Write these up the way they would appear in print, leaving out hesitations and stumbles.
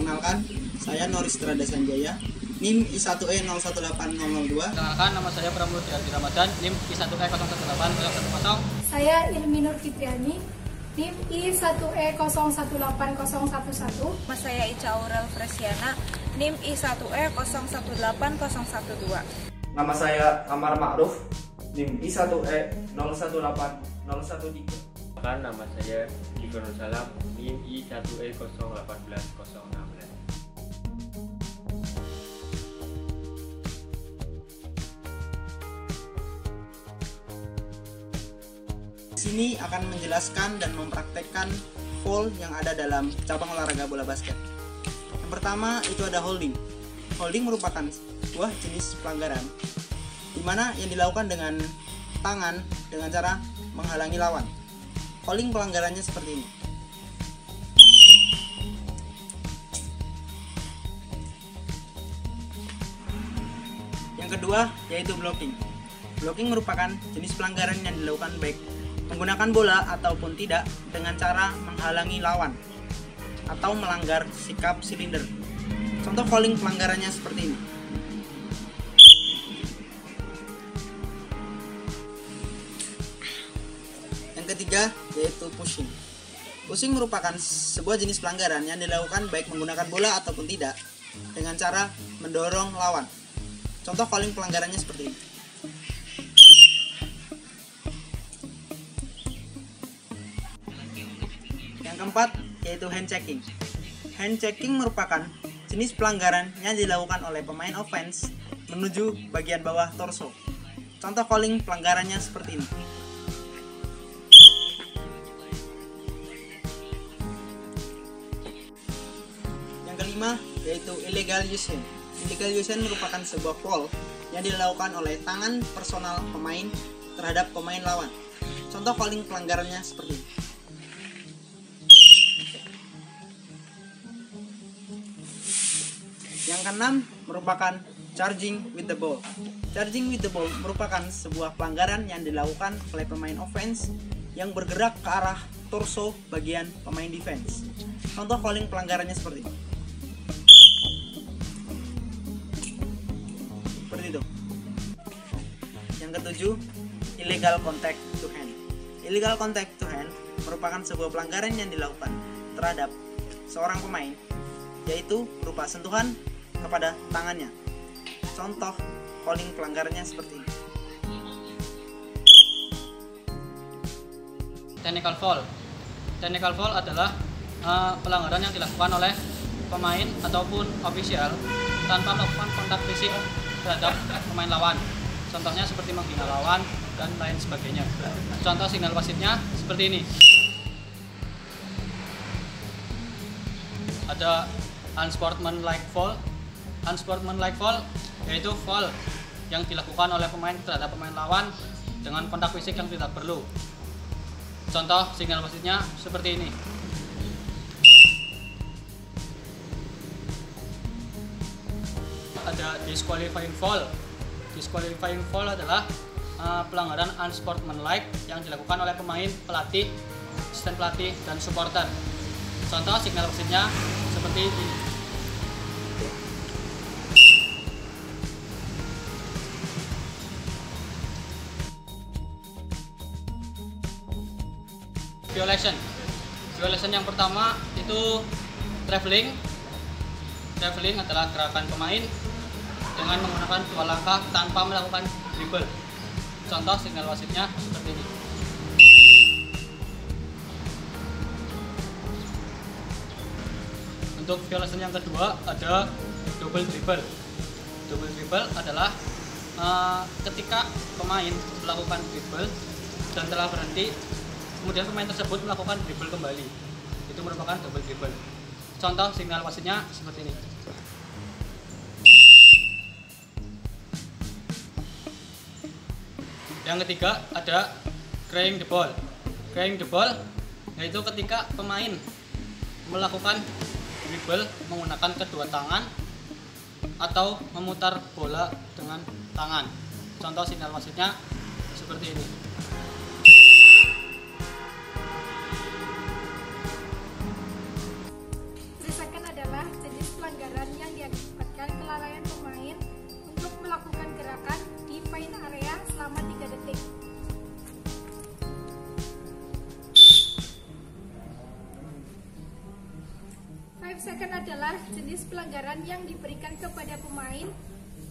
Perkenalkan, saya Noristra Sanjaya, NIM I1E018002. Perkenalkan, nama saya Pramudia Ramadan, NIM I1E018010. Saya Ilmi Nur Fitriani, NIM I1E018011. Nama saya Ica Aurel Fresiana, NIM I1E018012. Nama saya Amar Ma'ruf, NIM I1E018013. Nama saya Diko Nur Salam, NIM I1E018016. Di sini akan menjelaskan dan mempraktekkan foul yang ada dalam cabang olahraga bola basket. Yang pertama itu ada holding. Holding merupakan sebuah jenis pelanggaran di mana yang dilakukan dengan tangan dengan cara menghalangi lawan. Holding pelanggarannya seperti ini. Yang kedua yaitu blocking. Blocking merupakan jenis pelanggaran yang dilakukan baik menggunakan bola ataupun tidak dengan cara menghalangi lawan atau melanggar sikap silinder. Contoh holding pelanggarannya seperti ini. Yang ketiga yaitu pushing. Pushing merupakan sebuah jenis pelanggaran yang dilakukan baik menggunakan bola ataupun tidak dengan cara mendorong lawan. Contoh holding pelanggarannya seperti ini. Yang keempat yaitu hand checking. Hand checking merupakan jenis pelanggaran yang dilakukan oleh pemain offense menuju bagian bawah torso. Contoh calling pelanggarannya seperti ini. Yang kelima yaitu illegal usage. Illegal usage merupakan sebuah foul yang dilakukan oleh tangan personal pemain terhadap pemain lawan. Contoh calling pelanggarannya seperti ini. Yang keenam merupakan charging with the ball. Charging with the ball merupakan sebuah pelanggaran yang dilakukan oleh pemain offense yang bergerak ke arah torso bagian pemain defense. Contoh calling pelanggarannya seperti ini. Seperti itu. Yang ketujuh, illegal contact to hand. Illegal contact to hand merupakan sebuah pelanggaran yang dilakukan terhadap seorang pemain, yaitu berupa sentuhan kepada tangannya. Contoh calling pelanggarannya seperti ini. Technical foul. Technical foul adalah pelanggaran yang dilakukan oleh pemain ataupun ofisial tanpa melakukan kontak fisik terhadap pemain lawan. Contohnya seperti menghina lawan dan lain sebagainya. Contoh signal wasitnya seperti ini. Ada unsportsmanlike foul. Unsportsmanlike foul yaitu foul yang dilakukan oleh pemain terhadap pemain lawan dengan kontak fisik yang tidak perlu. Contoh signal wasitnya seperti ini. Ada disqualifying foul. Disqualifying foul adalah pelanggaran unsportsmanlike yang dilakukan oleh pemain, pelatih, asisten pelatih, dan supporter. Contoh signal wasitnya seperti ini. Violation. Violation yang pertama itu traveling. Traveling adalah gerakan pemain dengan menggunakan dua langkah tanpa melakukan dribble. Contoh signal wasitnya seperti ini. Untuk violation yang kedua ada double dribble. Double dribble adalah ketika pemain melakukan dribble dan telah berhenti, kemudian pemain tersebut melakukan dribble kembali. Itu merupakan double dribble. Contoh signal wasitnya seperti ini. Yang ketiga ada carrying the ball. Carrying the ball yaitu ketika pemain melakukan dribble menggunakan kedua tangan atau memutar bola dengan tangan. Contoh signal wasitnya seperti ini. Sisakan adalah jenis diakibatkan kelalaian pemain untuk melakukan gerakan di paint area selama 3 detik. Second adalah jenis pelanggaran yang diberikan kepada pemain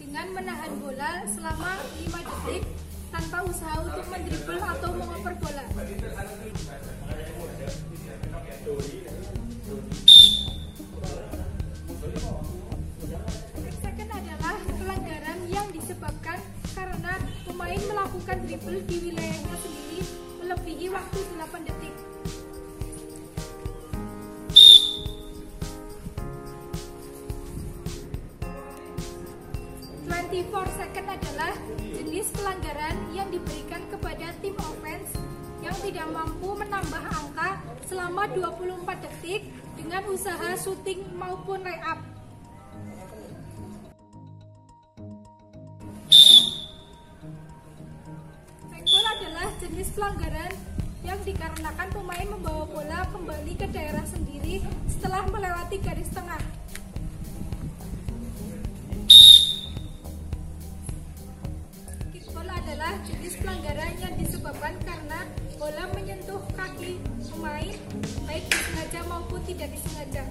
dengan menahan bola selama 5 detik tanpa usaha untuk mendribble atau mengoper bola. Second adalah pelanggaran yang disebabkan karena pemain melakukan dribble di wilayahnya sendiri melebihi waktu 8 detik. 24 second adalah jenis pelanggaran yang diberikan kepada tim offense yang tidak mampu menambah angka selama 24 detik dengan usaha shooting maupun layup. Fake ball adalah jenis pelanggaran yang dikarenakan pemain membawa bola kembali ke daerah sendiri setelah melewati garis tengah. Adalah jenis pelanggaran yang disebabkan karena bola menyentuh kaki pemain baik disengaja maupun tidak disengaja.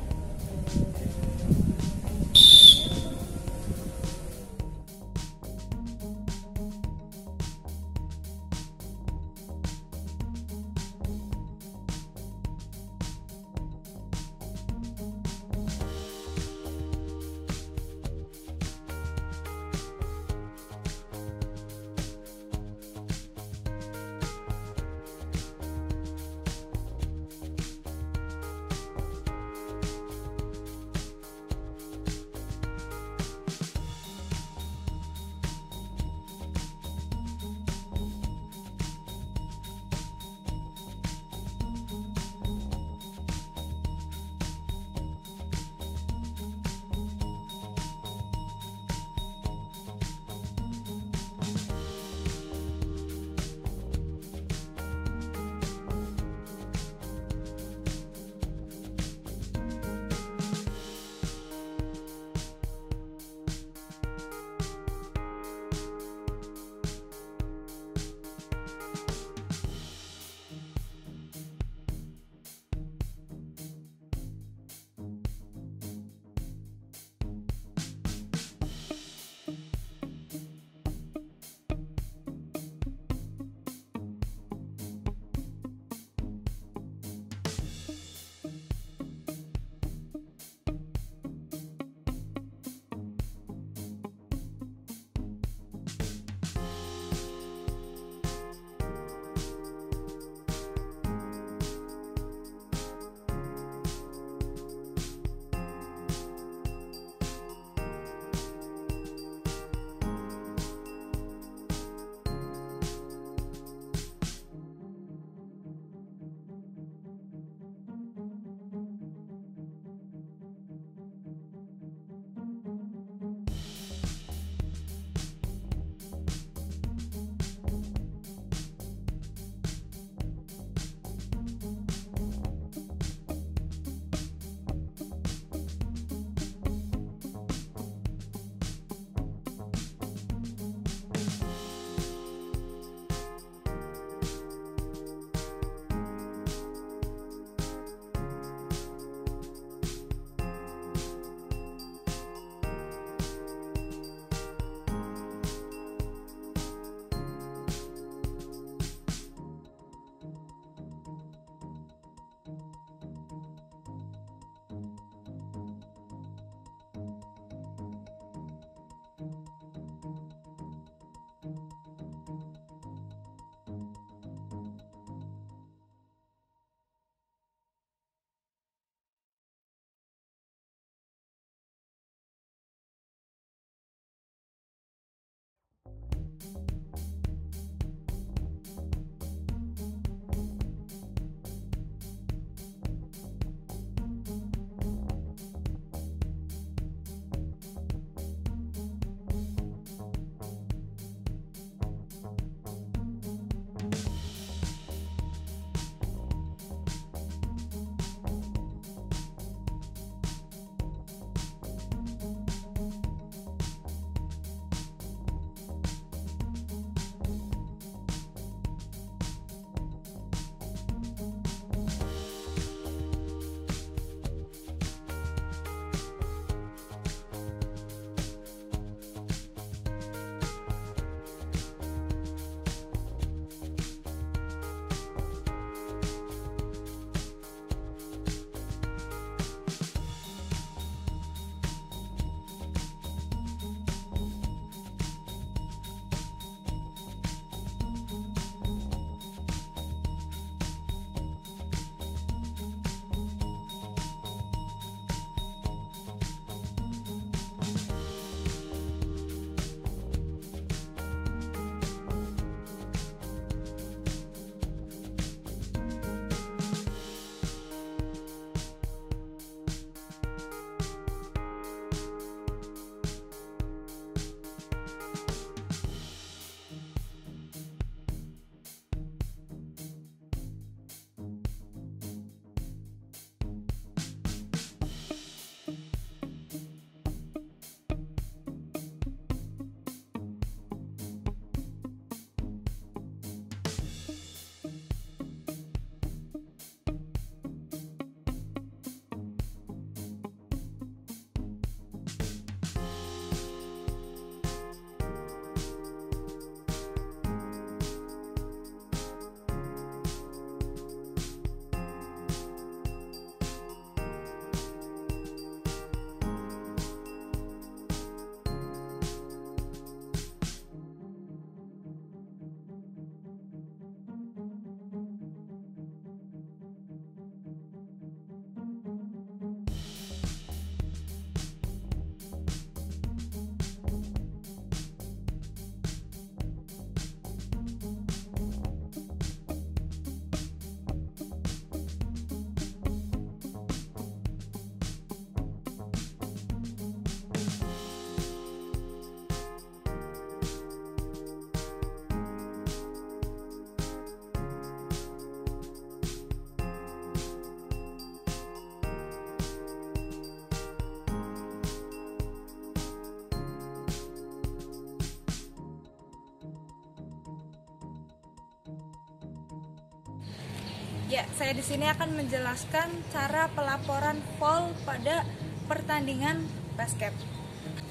Ya, saya di sini akan menjelaskan cara pelaporan foul pada pertandingan basket.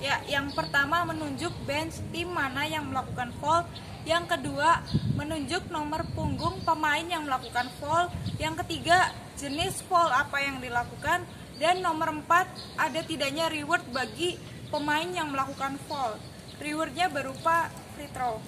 Ya, yang pertama menunjuk bench tim mana yang melakukan foul. Yang kedua, menunjuk nomor punggung pemain yang melakukan foul. Yang ketiga, jenis foul apa yang dilakukan. Dan nomor 4, ada tidaknya reward bagi pemain yang melakukan foul. Rewardnya berupa free throw.